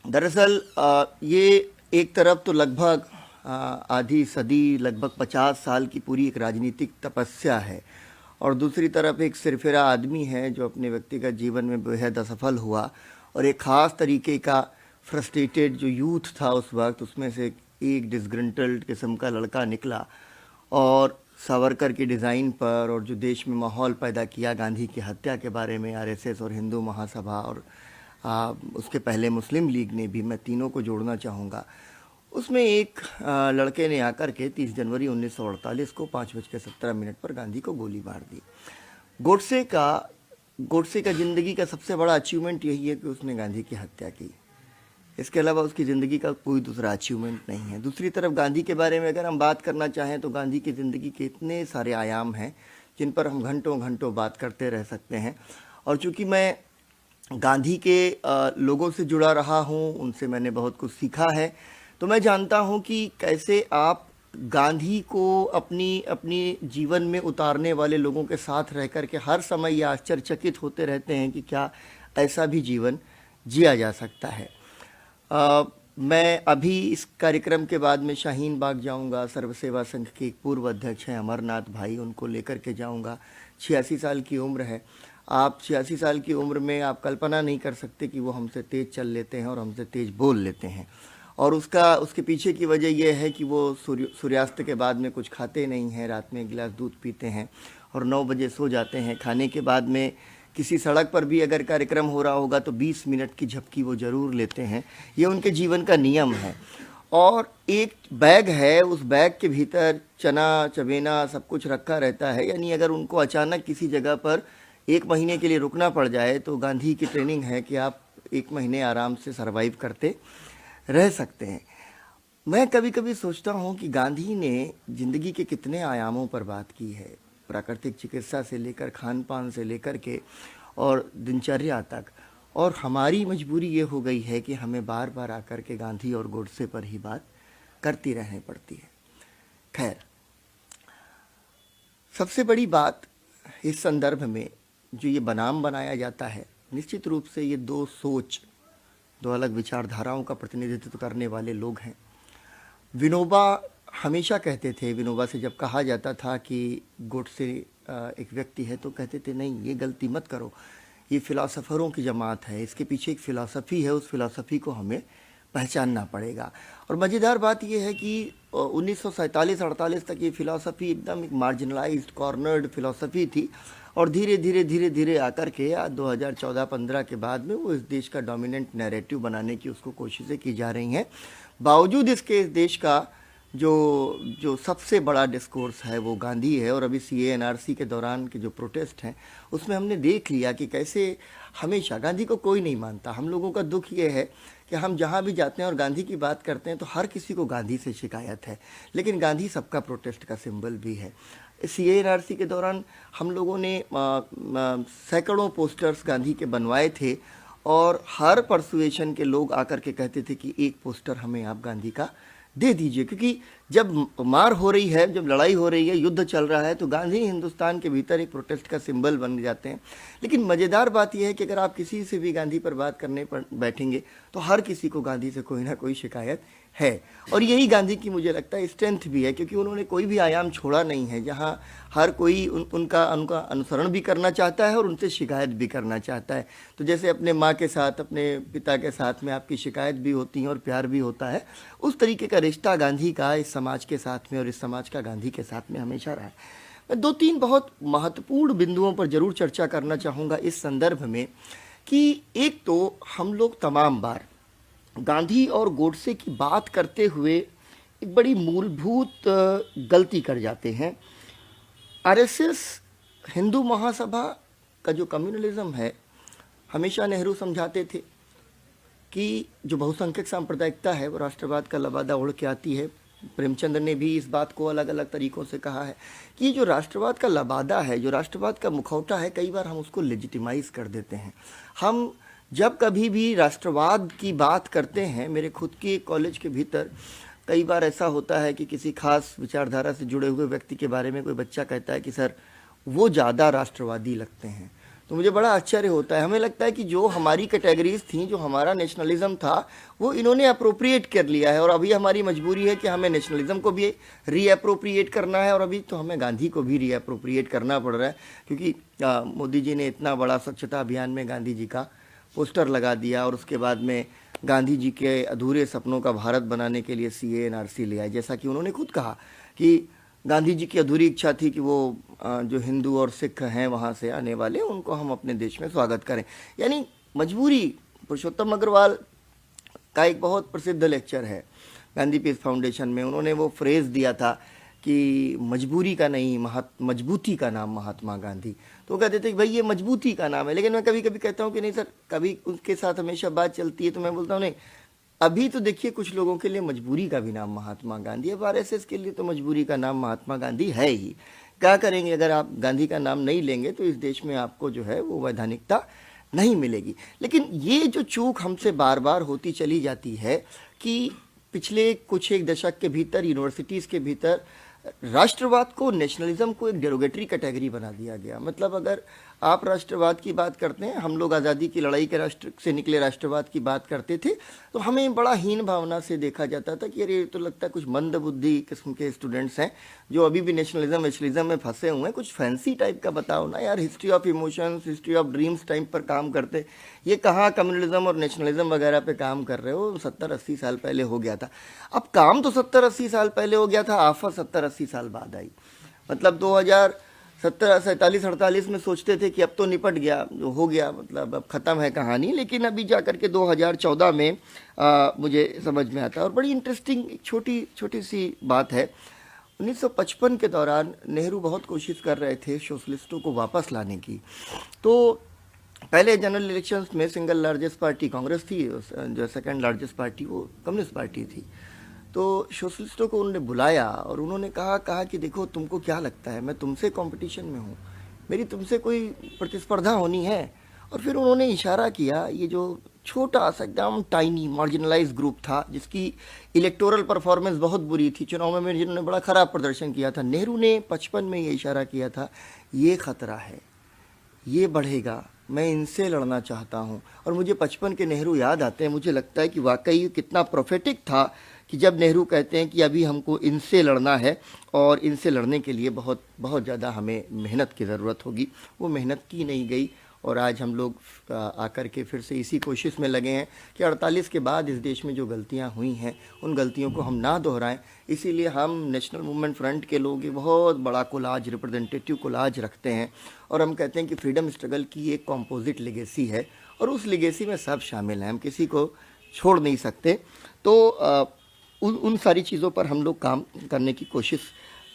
दरअसल ये एक तरफ तो लगभग आधी सदी, लगभग 50 साल की पूरी एक राजनीतिक तपस्या है, और दूसरी तरफ एक सिरफिरा आदमी है जो अपने व्यक्तिगत जीवन में बेहद असफल हुआ, और एक ख़ास तरीके का फ्रस्ट्रेटेड जो यूथ था उस वक्त, उसमें से एक डिसग्रंटल्ड किस्म का लड़का निकला और सावरकर की डिज़ाइन पर और जो देश में माहौल पैदा किया गांधी की हत्या के बारे में आरएसएस और हिंदू महासभा और उसके पहले मुस्लिम लीग ने भी, मैं तीनों को जोड़ना चाहूँगा। उसमें एक लड़के ने आकर के 30 जनवरी 1948 को 5:17 पर गांधी को गोली मार दी। गोडसे का ज़िंदगी का सबसे बड़ा अचीवमेंट यही है कि उसने गांधी की हत्या की। इसके अलावा उसकी ज़िंदगी का कोई दूसरा अचीवमेंट नहीं है। दूसरी तरफ गांधी के बारे में अगर हम बात करना चाहें तो गांधी की ज़िंदगी के इतने सारे आयाम हैं जिन पर हम घंटों घंटों बात करते रह सकते हैं। और चूँकि मैं गांधी के लोगों से जुड़ा रहा हूँ, उनसे मैंने बहुत कुछ सीखा है, तो मैं जानता हूँ कि कैसे आप गांधी को अपनी अपनी जीवन में उतारने वाले लोगों के साथ रह कर के हर समय ये आश्चर्यचकित होते रहते हैं कि क्या ऐसा भी जीवन जिया जा सकता है। मैं अभी इस कार्यक्रम के बाद में शाहीन बाग जाऊंगा। सर्व सेवा संघ के एक पूर्व अध्यक्ष हैं अमरनाथ भाई, उनको लेकर के जाऊंगा। 86 साल की उम्र है। आप 86 साल की उम्र में आप कल्पना नहीं कर सकते कि वो हमसे तेज़ चल लेते हैं और हमसे तेज़ बोल लेते हैं। और उसके पीछे की वजह यह है कि वो सूर्यास्त के बाद में कुछ खाते नहीं हैं, रात में एक गिलास दूध पीते हैं और 9 बजे सो जाते हैं। खाने के बाद में किसी सड़क पर भी अगर कार्यक्रम हो रहा होगा तो 20 मिनट की झपकी वो ज़रूर लेते हैं। ये उनके जीवन का नियम है। और एक बैग है, उस बैग के भीतर चना चबेना सब कुछ रखा रहता है। यानी अगर उनको अचानक किसी जगह पर 1 महीने के लिए रुकना पड़ जाए तो गांधी की ट्रेनिंग है कि आप 1 महीने आराम से सरवाइव करते रह सकते हैं। मैं कभी कभी सोचता हूँ कि गांधी ने ज़िंदगी के कितने आयामों पर बात की है, प्राकृतिक चिकित्सा से लेकर खान पान से लेकर के और दिनचर्या तक। और हमारी मजबूरी ये हो गई है कि हमें बार बार आकर के गांधी और गोडसे पर ही बात करती रहनी पड़ती है। खैर, सबसे बड़ी बात इस संदर्भ में जो ये बनाम बनाया जाता है, निश्चित रूप से ये दो अलग विचारधाराओं का प्रतिनिधित्व करने वाले लोग हैं। विनोबा हमेशा कहते थे, विनोबा से जब कहा जाता था कि गोडसे एक व्यक्ति है, तो कहते थे नहीं, ये गलती मत करो, ये फ़िलासफ़रों की जमात है, इसके पीछे एक फ़िलासफ़ी है, उस फ़िलासफ़ी को हमें पहचानना पड़ेगा। और मज़ेदार बात यह है कि 1947-48 तक ये फ़िलासफ़ी एकदम एक मार्जिनलाइज्ड कॉर्नर्ड फ़िलासफ़ी थी, और धीरे धीरे आकर के 2014-15 के बाद में वो इस देश का डोमिनेंट नैरेटिव बनाने की उसको कोशिशें की जा रही हैं। बावजूद इसके इस देश का जो सबसे बड़ा डिस्कोर्स है वो गांधी है। और अभी CA-NRC के दौरान के जो प्रोटेस्ट हैं उसमें हमने देख लिया कि कैसे हमेशा गांधी को कोई नहीं मानता। हम लोगों का दुख ये है कि हम जहाँ भी जाते हैं और गांधी की बात करते हैं तो हर किसी को गांधी से शिकायत है, लेकिन गांधी सबका प्रोटेस्ट का सिंबल भी है। CA-NRC के दौरान हम लोगों ने सैकड़ों पोस्टर्स गांधी के बनवाए थे, और हर परसुएशन के लोग आकर के कहते थे कि एक पोस्टर हमें आप गांधी का दे दीजिए, क्योंकि जब मार हो रही है, जब लड़ाई हो रही है, युद्ध चल रहा है, तो गांधी हिंदुस्तान के भीतर एक प्रोटेस्ट का सिंबल बन जाते हैं। लेकिन मज़ेदार बात यह है कि अगर आप किसी से भी गांधी पर बात करने पर बैठेंगे तो हर किसी को गांधी से कोई ना कोई शिकायत है। और यही गांधी की मुझे लगता है स्ट्रेंथ भी है, क्योंकि उन्होंने कोई भी आयाम छोड़ा नहीं है जहाँ हर कोई उनका अनुसरण भी करना चाहता है और उनसे शिकायत भी करना चाहता है। तो जैसे अपने माँ के साथ, अपने पिता के साथ में आपकी शिकायत भी होती है और प्यार भी होता है, उस तरीके का रिश्ता गांधी का इस समाज के साथ में और इस समाज का गांधी के साथ में हमेशा रहा है। मैं 2-3 बहुत महत्वपूर्ण बिंदुओं पर ज़रूर चर्चा करना चाहूँगा इस संदर्भ में कि एक तो हम लोग तमाम बार गांधी और गोडसे की बात करते हुए एक बड़ी मूलभूत गलती कर जाते हैं। आरएसएस, हिंदू महासभा का जो कम्युनलिज्म है, हमेशा नेहरू समझाते थे कि जो बहुसंख्यक सांप्रदायिकता है वो राष्ट्रवाद का लबादा ओढ़ के आती है। प्रेमचंद ने भी इस बात को अलग अलग तरीक़ों से कहा है कि जो राष्ट्रवाद का लबादा है, जो राष्ट्रवाद का मुखौटा है, कई बार हम उसको लेजिटिमाइज़ कर देते हैं। हम जब कभी भी राष्ट्रवाद की बात करते हैं, मेरे खुद के कॉलेज के भीतर कई बार ऐसा होता है कि किसी खास विचारधारा से जुड़े हुए व्यक्ति के बारे में कोई बच्चा कहता है कि सर वो ज़्यादा राष्ट्रवादी लगते हैं, तो मुझे बड़ा आश्चर्य होता है। हमें लगता है कि जो हमारी कैटेगरीज थी, जो हमारा नेशनलिज्म था, वो इन्होंने अप्रोप्रिएट कर लिया है और अभी हमारी मजबूरी है कि हमें नेशनलिज्म को भी रीअप्रोप्रिएट करना है और अभी तो हमें गांधी को भी रीअप्रोप्रिएट करना पड़ रहा है, क्योंकि मोदी जी ने इतना बड़ा स्वच्छता अभियान में गांधी जी का पोस्टर लगा दिया और उसके बाद में गांधी जी के अधूरे सपनों का भारत बनाने के लिए CAA-NRC ले आए। जैसा कि उन्होंने खुद कहा कि गांधी जी की अधूरी इच्छा थी कि वो जो हिंदू और सिख हैं वहाँ से आने वाले, उनको हम अपने देश में स्वागत करें। यानी मजबूरी। पुरुषोत्तम अग्रवाल का एक बहुत प्रसिद्ध लेक्चर है गांधी पीस फाउंडेशन में, उन्होंने वो फ्रेज दिया था कि मजबूरी का नहीं, मजबूती का नाम महात्मा गांधी। तो वो कहते थे कि भाई ये मजबूती का नाम है, लेकिन मैं कभी कभी कहता हूँ कि नहीं सर, कभी उसके साथ हमेशा बात चलती है तो मैं बोलता हूँ नहीं, अभी तो देखिए कुछ लोगों के लिए मजबूरी का भी नाम महात्मा गांधी है, RSS के लिए तो मजबूरी का नाम महात्मा गांधी है ही। क्या करेंगे, अगर आप गांधी का नाम नहीं लेंगे तो इस देश में आपको जो है वो वैधानिकता नहीं मिलेगी। लेकिन ये जो चूक हमसे बार बार होती चली जाती है कि पिछले कुछ एक दशक के भीतर यूनिवर्सिटीज़ के भीतर राष्ट्रवाद को, नेशनलिज्म को एक डेरोगेटरी कैटेगरी बना दिया गया। मतलब अगर आप राष्ट्रवाद की बात करते हैं, हम लोग आज़ादी की लड़ाई के राष्ट्र से निकले राष्ट्रवाद की बात करते थे, तो हमें बड़ा हीन भावना से देखा जाता था कि अरे तो लगता है कुछ मंद बुद्धि किस्म के स्टूडेंट्स हैं जो अभी भी नेशनलिज्म में फंसे हुए हैं, कुछ फैंसी टाइप का बताओ ना यार, history of emotions, history of dreams type पर काम करते। ये कहाँ कम्युनलिज्म और नेशनलिज्म वगैरह पे काम कर रहे हो, 70-80 साल पहले हो गया था। अब काम तो 70-80 साल पहले हो गया था, आफत 70-80 साल बाद आई। मतलब 2047-48 में सोचते थे कि अब तो निपट गया, जो हो गया, मतलब अब ख़त्म है कहानी, लेकिन अभी जा कर के 2014 में मुझे समझ में आता है। और बड़ी इंटरेस्टिंग छोटी छोटी सी बात है, 1955 के दौरान नेहरू बहुत कोशिश कर रहे थे सोशलिस्टों को वापस लाने की। तो पहले जनरल इलेक्शंस में सिंगल लार्जेस्ट पार्टी कांग्रेस थी, जो सेकंड लार्जेस्ट पार्टी वो कम्युनिस्ट पार्टी थी। तो सोशलिस्टों को उन्होंने बुलाया और उन्होंने कहा कि देखो तुमको क्या लगता है, मैं तुमसे कंपटीशन में हूँ, मेरी तुमसे कोई प्रतिस्पर्धा होनी है। और फिर उन्होंने इशारा किया, ये जो छोटा सा एकदम टाइनी मार्जिनलाइज ग्रुप था जिसकी इलेक्टोरल परफॉर्मेंस बहुत बुरी थी, चुनाव में जिन्होंने बड़ा ख़राब प्रदर्शन किया था, नेहरू ने 55 में ये इशारा किया था, ये ख़तरा है, ये बढ़ेगा, मैं इनसे लड़ना चाहता हूँ। और मुझे 55 के नेहरू याद आते हैं। मुझे लगता है कि वाकई कितना प्रोफेटिक था कि जब नेहरू कहते हैं कि अभी हमको इनसे लड़ना है और इनसे लड़ने के लिए बहुत बहुत ज़्यादा हमें मेहनत की ज़रूरत होगी। वो मेहनत की नहीं गई और आज हम लोग आकर के फिर से इसी कोशिश में लगे हैं कि 48 के बाद इस देश में जो गलतियां हुई हैं उन गलतियों को हम ना दोहराएं। इसीलिए हम नेशनल मूवमेंट फ्रंट के लोग एक बहुत बड़ा कोलाज, रिप्रेजेंटेटिव कोलाज रखते हैं और हम कहते हैं कि फ्रीडम स्ट्रगल की एक कॉम्पोजिट लेगेसी है और उस लेगेसी में सब शामिल हैं, हम किसी को छोड़ नहीं सकते। तो उन सारी चीज़ों पर हम लोग काम करने की कोशिश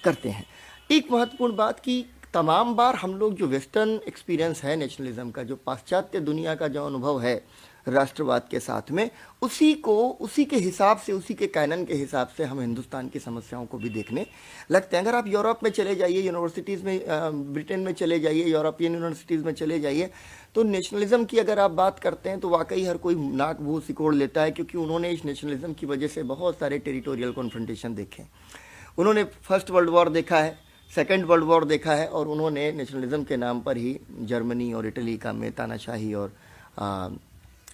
करते हैं। एक महत्वपूर्ण बात कि तमाम बार हम लोग जो वेस्टर्न एक्सपीरियंस है नेशनलिज्म का, जो पाश्चात्य दुनिया का जो अनुभव है राष्ट्रवाद के साथ में, उसी के हिसाब से, उसी के कैनन के हिसाब से हम हिंदुस्तान की समस्याओं को भी देखने लगते हैं। अगर आप यूरोप में चले जाइए, यूनिवर्सिटीज़ में, ब्रिटेन में चले जाइए, यूरोपियन यूनिवर्सिटीज़ में चले जाइए, तो नेशनलिज्म की अगर आप बात करते हैं तो वाकई हर कोई नाक मुँह सिकोड़ लेता है, क्योंकि उन्होंने इस नेशनलिज्म की वजह से बहुत सारे टेरिटोरियल कॉन्फ्रंटेशन देखे। उन्होंने फर्स्ट वर्ल्ड वॉर देखा है, सेकेंड वर्ल्ड वॉर देखा है और उन्होंने नेशनलिज्म के नाम पर ही जर्मनी और इटली का में तानाशाही और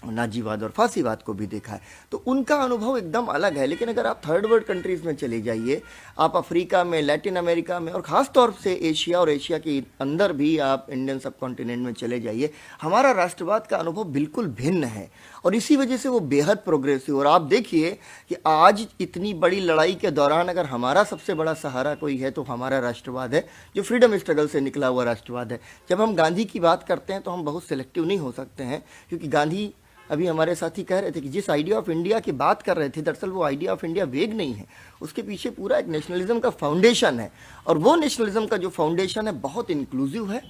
नाजीवाद और फांसीवाद को भी देखा है। तो उनका अनुभव एकदम अलग है। लेकिन अगर आप थर्ड वर्ल्ड कंट्रीज़ में चले जाइए, आप अफ्रीका में, लैटिन अमेरिका में और ख़ास तौर से एशिया और एशिया के अंदर भी आप इंडियन सब कॉन्टिनेंट में चले जाइए, हमारा राष्ट्रवाद का अनुभव बिल्कुल भिन्न है और इसी वजह से वो बेहद प्रोग्रेसिव। और आप देखिए कि आज इतनी बड़ी लड़ाई के दौरान अगर हमारा सबसे बड़ा सहारा कोई है तो हमारा राष्ट्रवाद है, जो फ्रीडम स्ट्रगल से निकला हुआ राष्ट्रवाद है। जब हम गांधी की बात करते हैं तो हम बहुत सिलेक्टिव नहीं हो सकते हैं, क्योंकि गांधी, अभी हमारे साथी कह रहे थे कि जिस आइडिया ऑफ इंडिया की बात कर रहे थे, दरअसल वो आइडिया ऑफ इंडिया वेग नहीं है, उसके पीछे पूरा एक नेशनलिज्म का फाउंडेशन है। और वो नेशनलिज्म का जो फाउंडेशन है बहुत इंक्लूसिव है,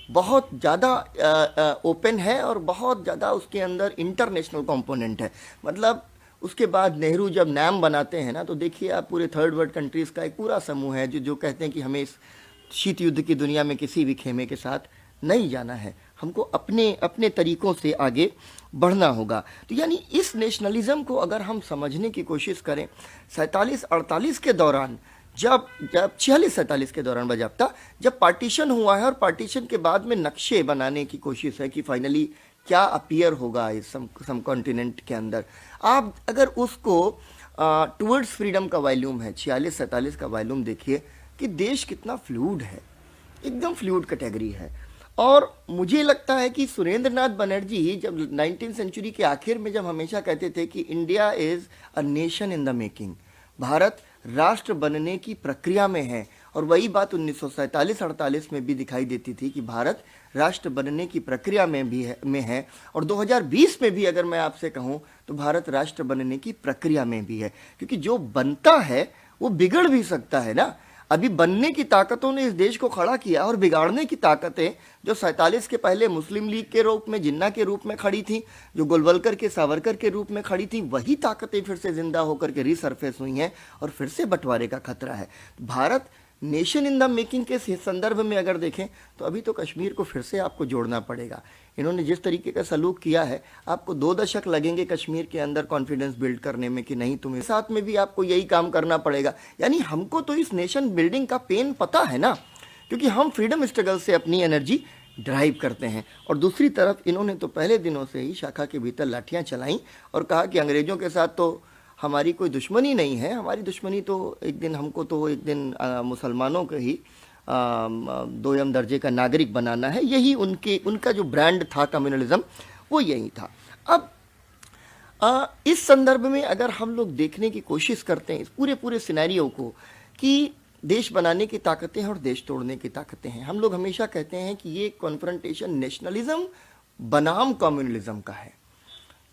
बहुत ज़्यादा ओपन है और बहुत ज़्यादा उसके अंदर इंटरनेशनल कंपोनेंट है। मतलब उसके बाद नेहरू जब नाम बनाते हैं ना, तो देखिए आप पूरे थर्ड वर्ल्ड कंट्रीज़ का एक पूरा समूह है जो कहते हैं कि हमें इस शीत युद्ध की दुनिया में किसी भी खेमे के साथ नहीं जाना है, हमको अपने तरीक़ों से आगे बढ़ना होगा। तो यानी इस नेशनलिज्म को अगर हम समझने की कोशिश करें, 47-48 के दौरान जब जब 46-47 के दौरान बाज़ाब्ता जब पार्टीशन हुआ है और पार्टीशन के बाद में नक्शे बनाने की कोशिश है कि फाइनली क्या अपीयर होगा इस सम कॉन्टिनेंट के अंदर। आप अगर उसको टुवर्ड्स फ्रीडम का वॉल्यूम है 46-47 का वॉल्यूम देखिए कि देश कितना फ्लूइड है, एकदम फ्लूइड कैटेगरी है। और मुझे लगता है कि सुरेंद्र नाथ बनर्जी जब 19th सेंचुरी के आखिर में जब हमेशा कहते थे कि India is a nation in the making, Bharat राष्ट्र बनने की प्रक्रिया में है, और वही बात 1947-48 में भी दिखाई देती थी कि भारत राष्ट्र बनने की प्रक्रिया में है और 2020 में भी अगर मैं आपसे कहूं तो भारत राष्ट्र बनने की प्रक्रिया में भी है, क्योंकि जो बनता है वो बिगड़ भी सकता है ना। अभी बनने की ताकतों ने इस देश को खड़ा किया और बिगाड़ने की ताकतें जो 47 के पहले मुस्लिम लीग के रूप में, जिन्ना के रूप में खड़ी थी, जो गोलवलकर के सावरकर के रूप में खड़ी थी, वही ताकतें फिर से जिंदा होकर के रिसरफेस हुई हैं और फिर से बंटवारे का खतरा है। Bharat nation in the making के संदर्भ में अगर देखें तो अभी तो कश्मीर को फिर से आपको जोड़ना पड़ेगा। इन्होंने जिस तरीके का सलूक किया है, आपको 2 दशक लगेंगे कश्मीर के अंदर कॉन्फिडेंस बिल्ड करने में कि नहीं तुम्हें साथ में भी आपको यही काम करना पड़ेगा। यानी हमको तो इस नेशन बिल्डिंग का पेन पता है ना, क्योंकि हम फ्रीडम स्ट्रगल से अपनी एनर्जी ड्राइव करते हैं। और दूसरी तरफ इन्होंने तो पहले दिनों से ही शाखा के भीतर लाठियाँ चलाईं और कहा कि अंग्रेज़ों के साथ तो हमारी कोई दुश्मनी नहीं है, हमारी दुश्मनी तो एक दिन हमको तो एक दिन मुसलमानों के ही दोयम दर्जे का नागरिक बनाना है। यही उनका जो ब्रांड था कम्युनलिज्म, वो यही था। अब इस संदर्भ में अगर हम लोग देखने की कोशिश करते हैं इस पूरे सिनेरियो को कि देश बनाने की ताकतें हैं और देश तोड़ने की ताकतें हैं, हम लोग हमेशा कहते हैं कि ये कॉन्फ्रंटेशन नेशनलिज्म बनाम कम्युनलिज्म का है।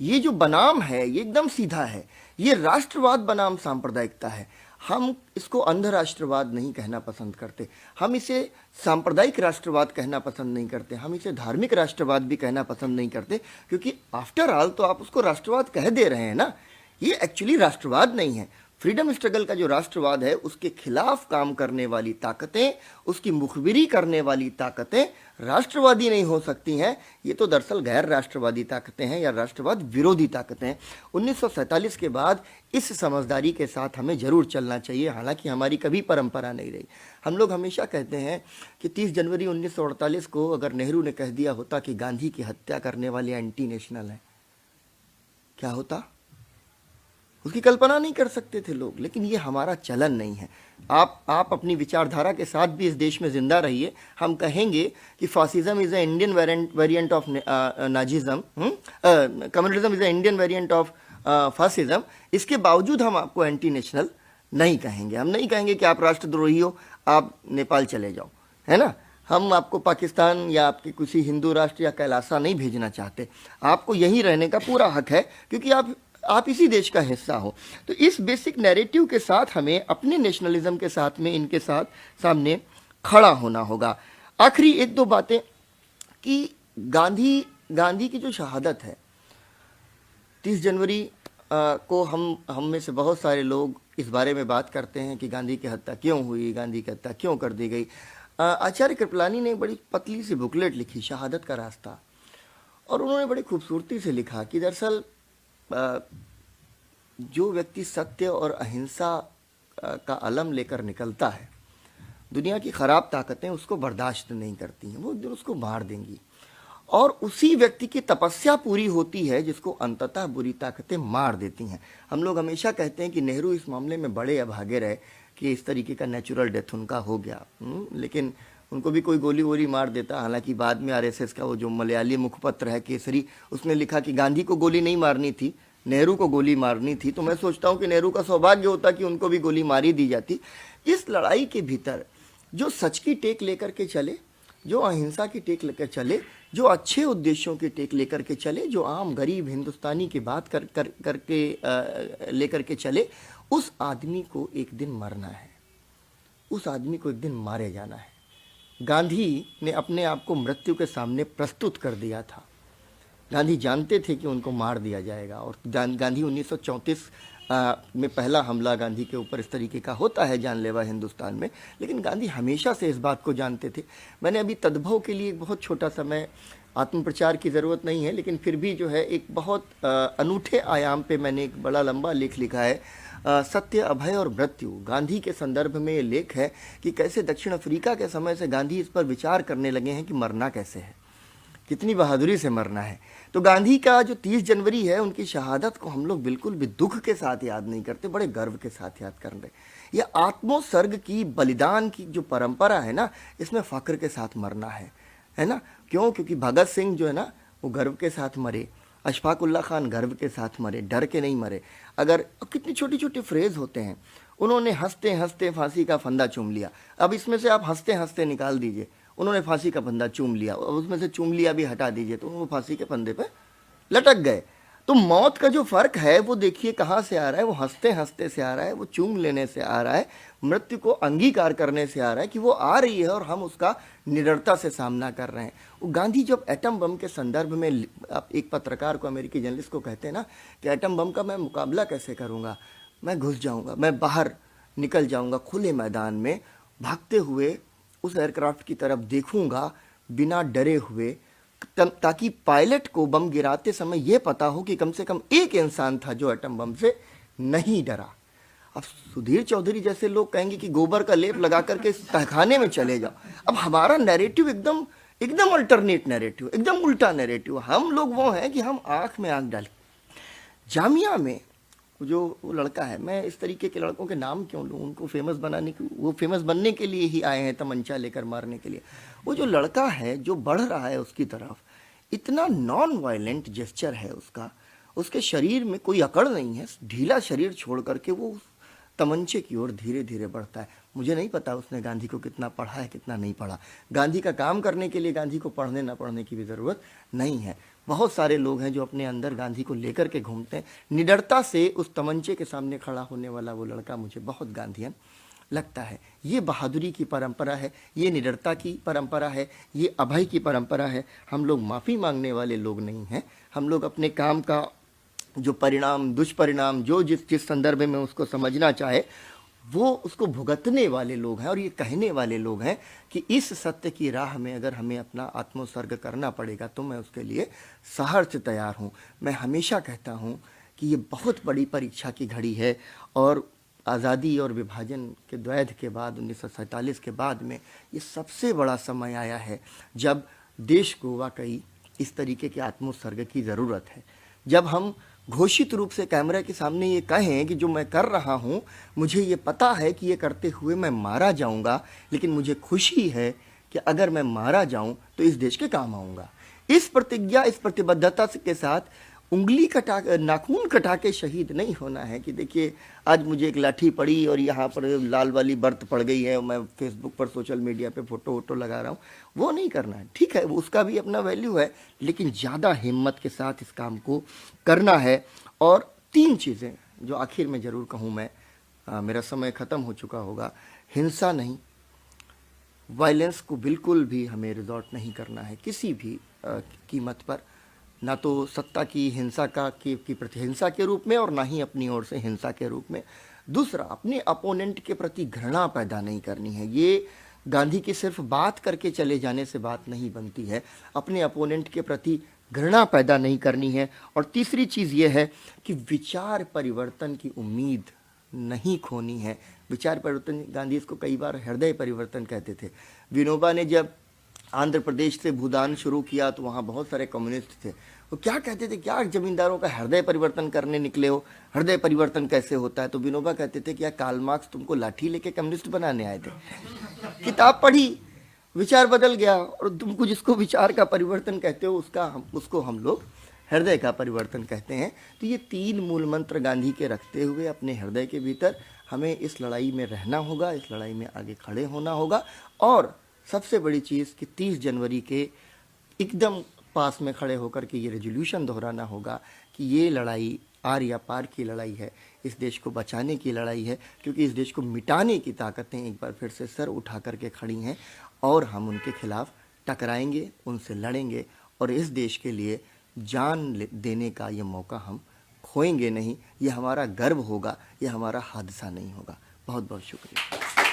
ये जो बनाम है ये एकदम सीधा है, ये राष्ट्रवाद बनाम सांप्रदायिकता है। हम इसको अंध राष्ट्रवाद नहीं कहना पसंद करते, हम इसे सांप्रदायिक राष्ट्रवाद कहना पसंद नहीं करते, हम इसे धार्मिक राष्ट्रवाद भी कहना पसंद नहीं करते, क्योंकि आफ्टर ऑल तो आप उसको राष्ट्रवाद कह दे रहे हैं ना, ये एक्चुअली राष्ट्रवाद नहीं है। फ्रीडम स्ट्रगल का जो राष्ट्रवाद है उसके खिलाफ काम करने वाली ताकतें, उसकी मुखबिरी करने वाली ताकतें राष्ट्रवादी नहीं हो सकती हैं। ये तो दरअसल गैर राष्ट्रवादी ताकतें हैं या राष्ट्रवाद विरोधी ताकतें हैं। 1947 के बाद इस समझदारी के साथ हमें जरूर चलना चाहिए, हालांकि हमारी कभी परंपरा नहीं रही। हम लोग हमेशा कहते हैं कि 30 जनवरी 1948 को अगर नेहरू ने कह दिया होता कि गांधी की हत्या करने वाले एंटी नेशनल हैं, क्या होता, उसकी कल्पना नहीं कर सकते थे लोग। लेकिन ये हमारा चलन नहीं है। आप अपनी विचारधारा के साथ भी इस देश में जिंदा रहिए। हम कहेंगे कि fascism is a Indian variant of Nazism, communalism is a Indian variant of fascism, इसके बावजूद हम आपको एंटी नेशनल नहीं कहेंगे। हम नहीं कहेंगे कि आप राष्ट्रद्रोही हो, आप नेपाल चले जाओ, है ना। हम आपको पाकिस्तान या आपके किसी हिंदू राष्ट्र या कैलासा नहीं भेजना चाहते। आपको यहीं रहने का पूरा हक है, क्योंकि आप इसी देश का हिस्सा हो। तो इस बेसिक नैरेटिव के साथ हमें अपने नेशनलिज्म के साथ में इनके साथ सामने खड़ा होना होगा। आखिरी 1-2 बातें कि गांधी की जो शहादत है 30 जनवरी को हम में से बहुत सारे लोग इस बारे में बात करते हैं कि गांधी की हत्या क्यों हुई, गांधी की हत्या क्यों कर दी गई। आचार्य कृपलानी ने बड़ी पतली सी बुकलेट लिखी, शहादत का रास्ता, और उन्होंने बड़ी खूबसूरती से लिखा कि दरअसल जो व्यक्ति सत्य और अहिंसा का अलम लेकर निकलता है, दुनिया की खराब ताकतें उसको बर्दाश्त नहीं करती हैं, वो एक दिन उसको मार देंगी, और उसी व्यक्ति की तपस्या पूरी होती है जिसको अंततः बुरी ताकतें मार देती हैं। हम लोग हमेशा कहते हैं कि नेहरू इस मामले में बड़े अभागे रहे कि इस तरीके का नेचुरल डेथ उनका हो गया, लेकिन उनको भी कोई गोली वोली मार देता। हालांकि बाद में आरएसएस का वो जो मलयाली मुखपत्र है केसरी, उसने लिखा कि गांधी को गोली नहीं मारनी थी, नेहरू को गोली मारनी थी। तो मैं सोचता हूँ कि नेहरू का सौभाग्य होता कि उनको भी गोली मारी दी जाती। इस लड़ाई के भीतर जो सच की टेक लेकर के चले, जो अहिंसा की टेक लेकर चले, जो अच्छे उद्देश्यों की टेक लेकर के चले, जो आम गरीब हिंदुस्तानी की बात करके लेकर के चले, उस आदमी को एक दिन मरना है, उस आदमी को एक दिन मारे जाना है। गांधी ने अपने आप को मृत्यु के सामने प्रस्तुत कर दिया था। गांधी जानते थे कि उनको मार दिया जाएगा, और गांधी 1934 में पहला हमला गांधी के ऊपर इस तरीके का होता है जानलेवा हिंदुस्तान में, लेकिन गांधी हमेशा से इस बात को जानते थे। मैंने अभी तद्भव के लिए एक बहुत छोटा सा, मैं आत्मप्रचार की ज़रूरत नहीं है, लेकिन फिर भी जो है एक बहुत अनूठे आयाम पे मैंने एक बड़ा लंबा लेख लिखा है सत्य, अभय और मृत्यु। गांधी के संदर्भ में ये लेख है कि कैसे दक्षिण अफ्रीका के समय से गांधी इस पर विचार करने लगे हैं कि मरना कैसे है, कितनी बहादुरी से मरना है। तो गांधी का जो 30 जनवरी है, उनकी शहादत को हम लोग बिल्कुल भी दुख के साथ याद नहीं करते, बड़े गर्व के साथ याद कर रहे। यह आत्मोत्सर्ग की, बलिदान की जो परंपरा है ना, इसमें फ़ख्र के साथ मरना है ना। क्यों? क्योंकि भगत सिंह जो है ना, वो गर्व के साथ मरे, अशफाक उल्ला खान गर्व के साथ मरे, डर के नहीं मरे। अगर कितनी छोटी छोटी फ्रेज होते हैं, उन्होंने हंसते हंसते फांसी का फंदा चूम लिया। अब इसमें से आप हंसते हंसते निकाल दीजिए, उन्होंने फांसी का फंदा चूम लिया, और उसमें से चूम लिया भी हटा दीजिए, तो वो फांसी के फंदे पे लटक गए। तो मौत का जो फर्क है वो देखिए कहाँ से आ रहा है। वो हंसते हंसते से आ रहा है, वो चूम लेने से आ रहा है, मृत्यु को अंगीकार करने से आ रहा है कि वो आ रही है और हम उसका निडरता से सामना कर रहे हैं। वो गांधी जब एटम बम के संदर्भ में, आप एक पत्रकार को, अमेरिकी जर्नलिस्ट को कहते हैं ना कि एटम बम का मैं मुकाबला कैसे करूँगा, मैं घुस जाऊँगा, मैं बाहर निकल जाऊँगा, खुले मैदान में भागते हुए उस एयरक्राफ्ट की तरफ देखूँगा बिना डरे हुए, ताकि पायलट को बम गिराते समय यह पता हो कि कम से कम एक इंसान था जो एटम बम से नहीं डरा। अब सुधीर चौधरी जैसे लोग कहेंगे कि गोबर का लेप लगा करके तहखाने में चले जाओ। अब हमारा नैरेटिव एकदम एकदम अल्टरनेट नैरेटिव, एकदम उल्टा नैरेटिव। हम लोग वो हैं कि हम आंख में आंख डालें। जामिया में जो वो लड़का है, मैं इस तरीके के लड़कों के नाम क्यों लूँ, उनको फेमस बनाने की, वो फेमस बनने के लिए ही आए हैं तमंचा लेकर मारने के लिए। वो जो लड़का है जो बढ़ रहा है उसकी तरफ, इतना नॉन वायलेंट जेस्चर है उसका, उसके शरीर में कोई अकड़ नहीं है, ढीला शरीर छोड़ करके वो तमंचे की ओर धीरे धीरे बढ़ता है। मुझे नहीं पता उसने गांधी को कितना पढ़ा है, कितना नहीं पढ़ा। गांधी का काम करने के लिए गांधी को पढ़ने ना पढ़ने की भी ज़रूरत नहीं है। बहुत सारे लोग हैं जो अपने अंदर गांधी को लेकर के घूमते हैं। निडरता से उस तमंचे के सामने खड़ा होने वाला वो लड़का मुझे बहुत गांधीयन लगता है। ये बहादुरी की परंपरा है, ये निडरता की परंपरा है, ये अभय की परंपरा है। हम लोग माफ़ी मांगने वाले लोग नहीं हैं। हम लोग अपने काम का जो परिणाम, दुष्परिणाम, जो जिस संदर्भ में उसको समझना चाहे, वो उसको भुगतने वाले लोग हैं। और ये कहने वाले लोग हैं कि इस सत्य की राह में अगर हमें अपना आत्मोत्सर्ग करना पड़ेगा तो मैं उसके लिए सहर्ष तैयार हूँ। मैं हमेशा कहता हूँ कि ये बहुत बड़ी परीक्षा की घड़ी है, और आज़ादी और विभाजन के द्वैध के बाद 1947 के बाद में ये सबसे बड़ा समय आया है जब देश को वाकई इस तरीके के आत्मोत्सर्ग की ज़रूरत है। जब हम घोषित रूप से कैमरे के सामने ये कहें कि जो मैं कर रहा हूँ, मुझे ये पता है कि ये करते हुए मैं मारा जाऊँगा, लेकिन मुझे खुशी है कि अगर मैं मारा जाऊँ तो इस देश के काम आऊँगा। इस प्रतिज्ञा, इस प्रतिबद्धता के साथ उंगली कटा, नाखून कटा के शहीद नहीं होना है कि देखिए आज मुझे एक लाठी पड़ी और यहाँ पर लाल वाली बर्त पड़ गई है और मैं फेसबुक पर, सोशल मीडिया पे फोटो वोटो लगा रहा हूँ। वो नहीं करना है। ठीक है, उसका भी अपना वैल्यू है, लेकिन ज़्यादा हिम्मत के साथ इस काम को करना है। और 3 चीज़ें जो आखिर में ज़रूर कहूँ मैं, मेरा समय ख़त्म हो चुका होगा। हिंसा नहीं, वायलेंस को बिल्कुल भी हमें रिजॉर्ट नहीं करना है किसी भी कीमत पर, ना तो सत्ता की हिंसा की प्रतिहिंसा के रूप में और ना ही अपनी ओर से हिंसा के रूप में। दूसरा, अपने अपोनेंट के प्रति घृणा पैदा नहीं करनी है। ये गांधी की सिर्फ बात करके चले जाने से बात नहीं बनती है, अपने अपोनेंट के प्रति घृणा पैदा नहीं करनी है। और तीसरी चीज़ ये है कि विचार परिवर्तन की उम्मीद नहीं खोनी है। विचार परिवर्तन, गांधी इसको कई बार हृदय परिवर्तन कहते थे। विनोबा ने जब आंध्र प्रदेश से भूदान शुरू किया तो वहाँ बहुत सारे कम्युनिस्ट थे। वो क्या कहते थे, क्या जमींदारों का हृदय परिवर्तन करने निकले हो, हृदय परिवर्तन कैसे होता है? तो विनोबा कहते थे क्या कार्ल मार्क्स तुमको लाठी लेके कम्युनिस्ट बनाने आए थे? किताब पढ़ी, विचार बदल गया, और तुमको जिसको विचार का परिवर्तन कहते हो उसको हम लोग हृदय का परिवर्तन कहते हैं। तो ये 3 मूल मंत्र गांधी के रखते हुए अपने हृदय के भीतर हमें इस लड़ाई में रहना होगा, इस लड़ाई में आगे खड़े होना होगा। और सबसे बड़ी चीज़ कि 30 जनवरी के एकदम पास में खड़े होकर के ये रेजोल्यूशन दोहराना होगा कि ये लड़ाई आर या पार की लड़ाई है, इस देश को बचाने की लड़ाई है, क्योंकि इस देश को मिटाने की ताकतें एक बार फिर से सर उठा करके खड़ी हैं, और हम उनके खिलाफ टकराएंगे, उनसे लड़ेंगे, और इस देश के लिए जान देने का ये मौका हम खोएंगे नहीं। ये हमारा गर्व होगा, ये हमारा हादसा नहीं होगा। बहुत बहुत शुक्रिया।